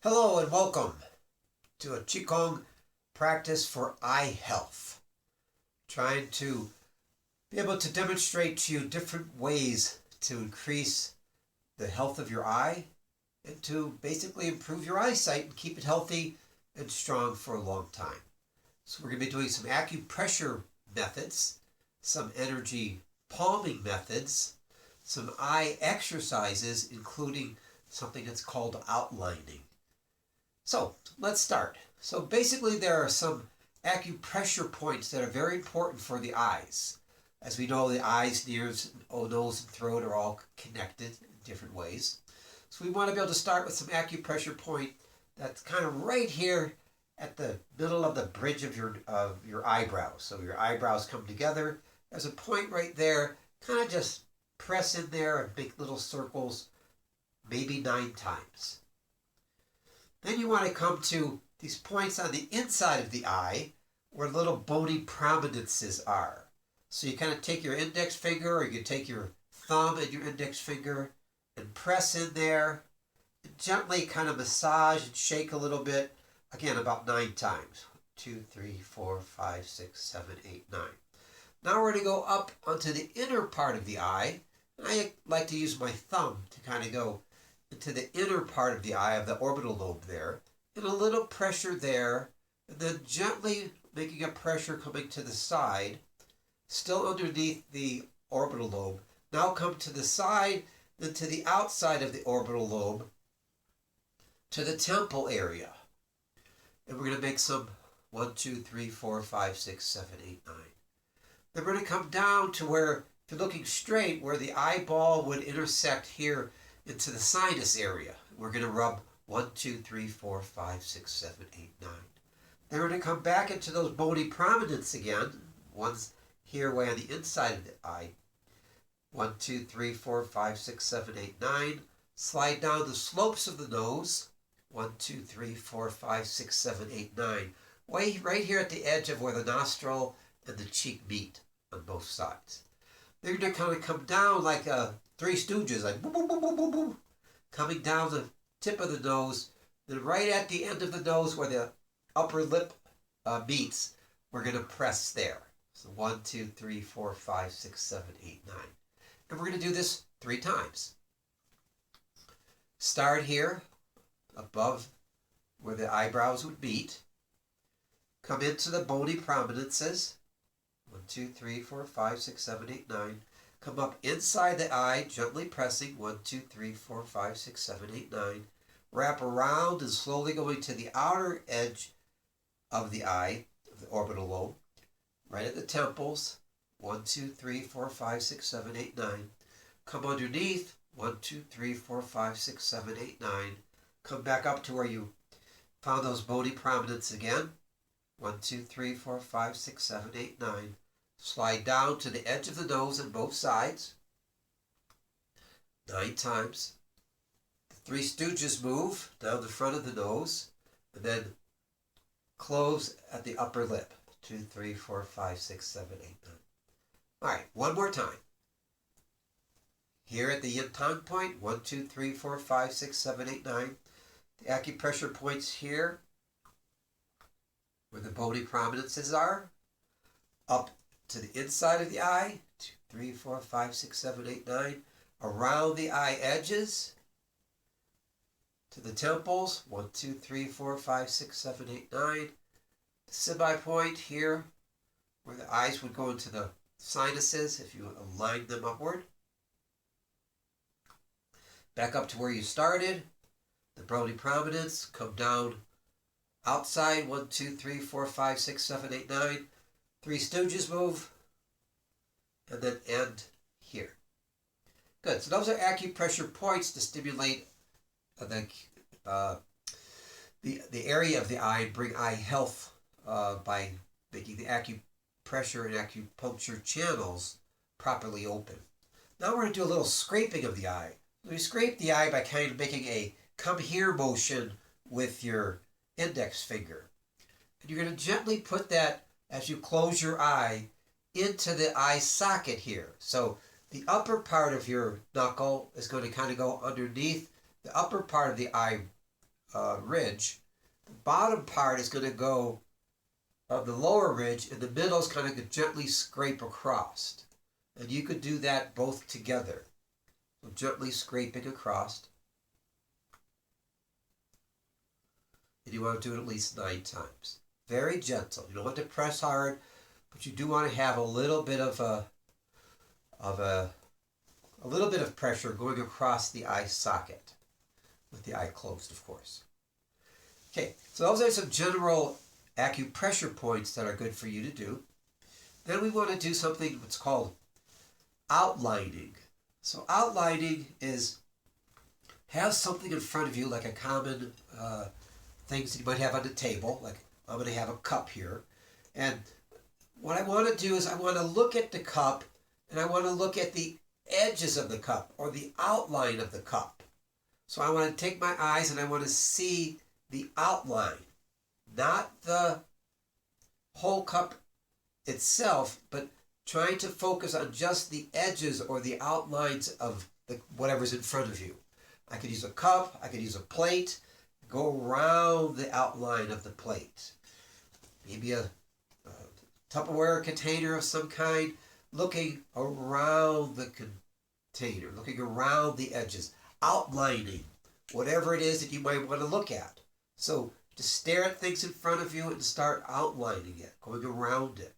Hello and welcome to a Qigong practice for eye health. Trying to be able to demonstrate to you different ways to increase the health of your eye and to basically improve your eyesight and keep it healthy and strong for a long time. So we're going to be doing some acupressure methods, some energy palming methods, some eye exercises, including something that's called outlining. So let's start. So basically there are some acupressure points that are very important for the eyes. As we know, the eyes, ears, nose, and throat are all connected in different ways. So we want to be able to start with some acupressure point that's kind of right here at the middle of the bridge of your eyebrows. So your eyebrows come together. There's a point right there. Kind of just press in there and make little circles, maybe 9 times. Then you want to come to these points on the inside of the eye where little bony prominences are. So you kind of take your index finger, or you can take your thumb and your index finger and press in there and gently kind of massage and shake a little bit. Again, about 9 times. 2, 3, 4, 5, 6, 7, 8, 9. Now we're going to go up onto the inner part of the eye. And I like to use my thumb to kind of go into the inner part of the eye, of the orbital lobe there, and a little pressure there, and then gently making a pressure coming to the side, still underneath the orbital lobe. Now come to the side, then to the outside of the orbital lobe, to the temple area. And we're going to make some 1, 2, 3, 4, 5, 6, 7, 8, 9. Then we're going to come down to where, if you're looking straight, where the eyeball would intersect here into the sinus area. We're going to rub 1, 2, 3, 4, 5, 6, 7, 8, 9. Then we're going to come back into those bony prominences again. One's here way on the inside of the eye. 1, 2, 3, 4, 5, 6, 7, 8, 9. Slide down the slopes of the nose. 1, 2, 3, 4, 5, 6, 7, 8, 9. Way right here at the edge of where the nostril and the cheek meet on both sides. They're going to kind of come down like Three Stooges, like boom, boom, boom, boom, boom, boom, coming down the tip of the nose. Then right at the end of the nose where the upper lip meets, we're going to press there. So 1, 2, 3, 4, 5, 6, 7, 8, 9. And we're going to do this 3 times. Start here, above where the eyebrows would meet. Come into the bony prominences. 1, 2, 3, 4, 5, 6, 7, 8, 9. Come up inside the eye, gently pressing. 1, 2, 3, 4, 5, 6, 7, 8, 9. Wrap around and slowly going to the outer edge of the eye, of the orbital lobe, right at the temples. 1, 2, 3, 4, 5, 6, 7, 8, 9. Come underneath. 1, 2, 3, 4, 5, 6, 7, 8, 9. Come back up to where you found those bony prominences again. 1, 2, 3, 4, 5, 6, 7, 8, 9. Slide down to the edge of the nose on both sides. 9 times. The Three Stooges move down the front of the nose. And then close at the upper lip. 2, 3, 4, 5, 6, 7, 8, 9. Alright, one more time. Here at the yin tang point. 1, 2, 3, 4, 5, 6, 7, 8, 9. The acupressure points here, where the bony prominences are. Up to the inside of the eye, 2, 3, 4, 5, 6, 7, 8, 9. Around the eye edges, to the temples, 1, 2, 3, 4, 5, 6, 7, 8, 9. The semi-point here, where the eyes would go into the sinuses if you align them upward. Back up to where you started, the bony prominence, come down outside, 1, 2, 3, 4, 5, 6, 7, 8, 9. Three Stooges move, and then end here. Good. So those are acupressure points to stimulate the area of the eye and bring eye health by making the acupressure and acupuncture channels properly open. Now we're going to do a little scraping of the eye. We scrape the eye by kind of making a come here motion with your index finger. And you're going to gently put that, as you close your eye, into the eye socket here. So the upper part of your knuckle is going to kind of go underneath the upper part of the eye ridge. The bottom part is going to go on the lower ridge, and the middle is kind of gently scrape across. And you could do that both together. So gently scraping across. And you want to do it at least 9 times. Very gentle. You don't want to press hard, but you do want to have a little bit of pressure going across the eye socket, with the eye closed, of course. Okay, so those are some general acupressure points that are good for you to do. Then we want to do something that's called outlining. So outlining is have something in front of you, like a common things that you might have on the table, like I'm going to have a cup here. And what I want to do is I want to look at the cup, and I want to look at the edges of the cup, or the outline of the cup. So I want to take my eyes and I want to see the outline, not the whole cup itself, but trying to focus on just the edges or the outlines of whatever's in front of you. I could use a cup, I could use a plate, go around the outline of the plate. Maybe a Tupperware container of some kind, looking around the container, looking around the edges, outlining whatever it is that you might want to look at. So just stare at things in front of you and start outlining it, going around it.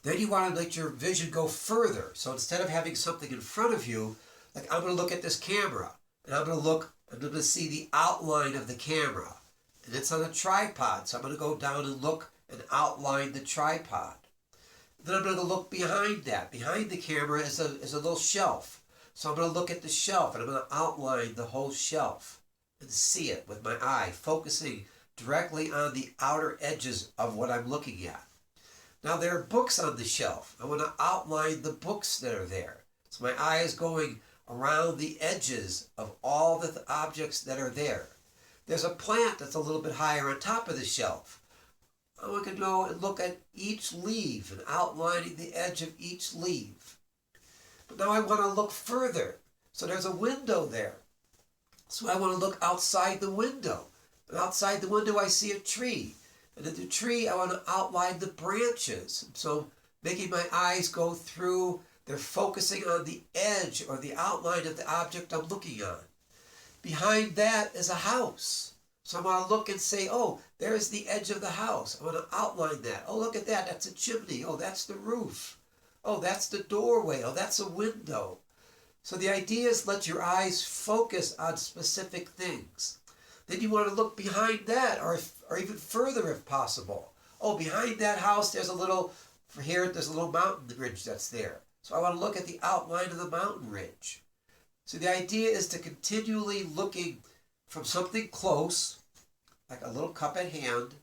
Then you want to let your vision go further. So instead of having something in front of you, like I'm going to look at this camera, and I'm going to see the outline of the camera. And it's on a tripod, so I'm going to go down and look and outline the tripod. Then I'm going to look behind that. Behind the camera is a little shelf. So I'm going to look at the shelf, and I'm going to outline the whole shelf and see it with my eye, focusing directly on the outer edges of what I'm looking at. Now there are books on the shelf. I want to outline the books that are there. So my eye is going around the edges of all the objects that are there. There's a plant that's a little bit higher on top of the shelf. I want to go and look at each leaf and outlining the edge of each leaf. But now I want to look further. So there's a window there. So I want to look outside the window. And outside the window I see a tree. And in the tree I want to outline the branches. So making my eyes go through, they're focusing on the edge or the outline of the object I'm looking on. Behind that is a house. So I want to look and say, oh, there's the edge of the house. I want to outline that. Oh, look at that. That's a chimney. Oh, that's the roof. Oh, that's the doorway. Oh, that's a window. So the idea is let your eyes focus on specific things. Then you want to look behind that, or even further if possible. Oh, behind that house, there's a little mountain ridge that's there. So I want to look at the outline of the mountain ridge. So the idea is to continually looking from something close, like a little cup at hand,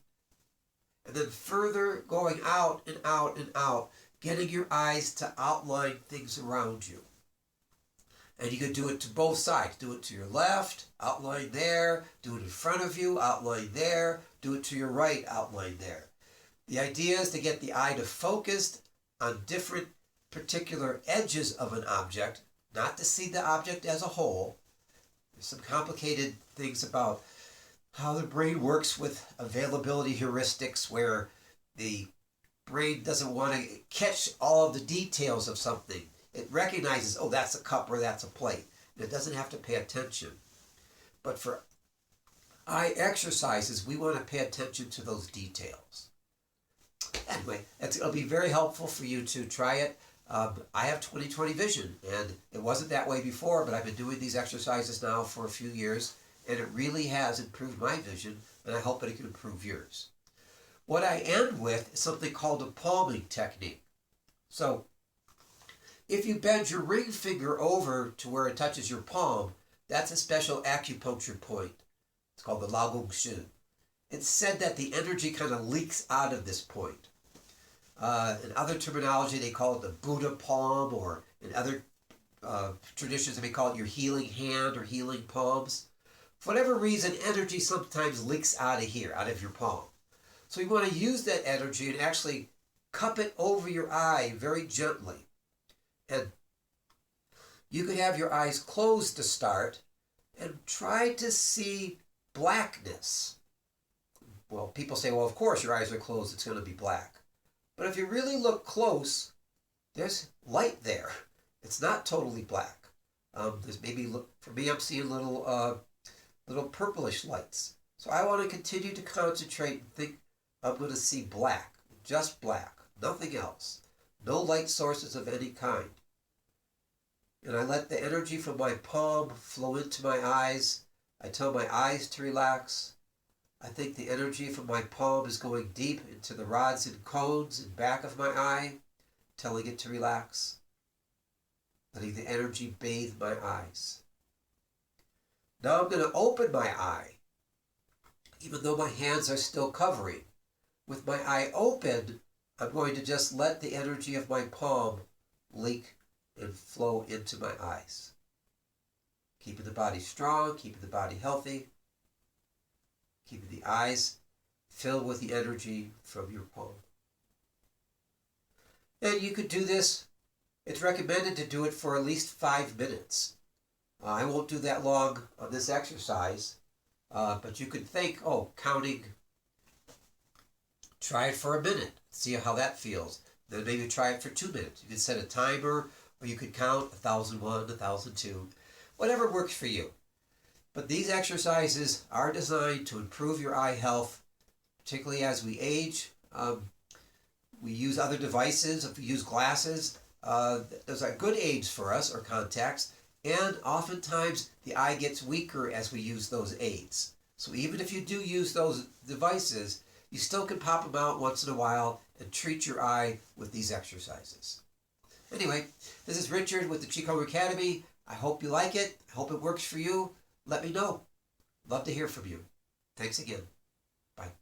and then further going out and out and out, getting your eyes to outline things around you. And you can do it to both sides. Do it to your left, outline there. Do it in front of you, outline there. Do it to your right, outline there. The idea is to get the eye to focus on different particular edges of an object, not to see the object as a whole. There's some complicated things about how the brain works with availability heuristics, where the brain doesn't want to catch all of the details of something. It recognizes, oh, that's a cup or that's a plate. And it doesn't have to pay attention. But for eye exercises, we want to pay attention to those details. Anyway, it'll be very helpful for you to try it. I have 20/20 vision, and it wasn't that way before, but I've been doing these exercises now for a few years, and it really has improved my vision, and I hope that it can improve yours. What I end with is something called a palming technique. So, if you bend your ring finger over to where it touches your palm, that's a special acupuncture point. It's called the Lao Gong Shin. It's said that the energy kind of leaks out of this point. In other terminology, they call it the Buddha palm, or in other traditions, they may call it your healing hand or healing palms. For whatever reason, energy sometimes leaks out of here, out of your palm. So you want to use that energy and actually cup it over your eye very gently. And you could have your eyes closed to start and try to see blackness. Well, people say, well, of course your eyes are closed, it's going to be black. But if you really look close, there's light there. It's not totally black. There's maybe, for me, I'm seeing little purplish lights. So I want to continue to concentrate and think I'm going to see black, just black, nothing else. No light sources of any kind. And I let the energy from my palm flow into my eyes. I tell my eyes to relax. I think the energy from my palm is going deep into the rods and cones in back of my eye, telling it to relax. Letting the energy bathe my eyes. Now I'm going to open my eye, even though my hands are still covering. With my eye open, I'm going to just let the energy of my palm leak and flow into my eyes. Keeping the body strong, keeping the body healthy, keeping the eyes filled with the energy from your palm. And you could do this. It's recommended to do it for at least 5 minutes. I won't do that long on this exercise, but you could think, counting. Try it for a minute. See how that feels. Then maybe try it for 2 minutes. You can set a timer, or you could count 1,001, 1,002, whatever works for you. But these exercises are designed to improve your eye health, particularly as we age. We use other devices. If we use glasses, those are good aids for us, or contacts. And oftentimes the eye gets weaker as we use those aids. So even if you do use those devices, you still can pop them out once in a while and treat your eye with these exercises. Anyway, this is Richard with the Qigong Academy. I hope you like it. I hope it works for you. Let me know. Love to hear from you. Thanks again. Bye.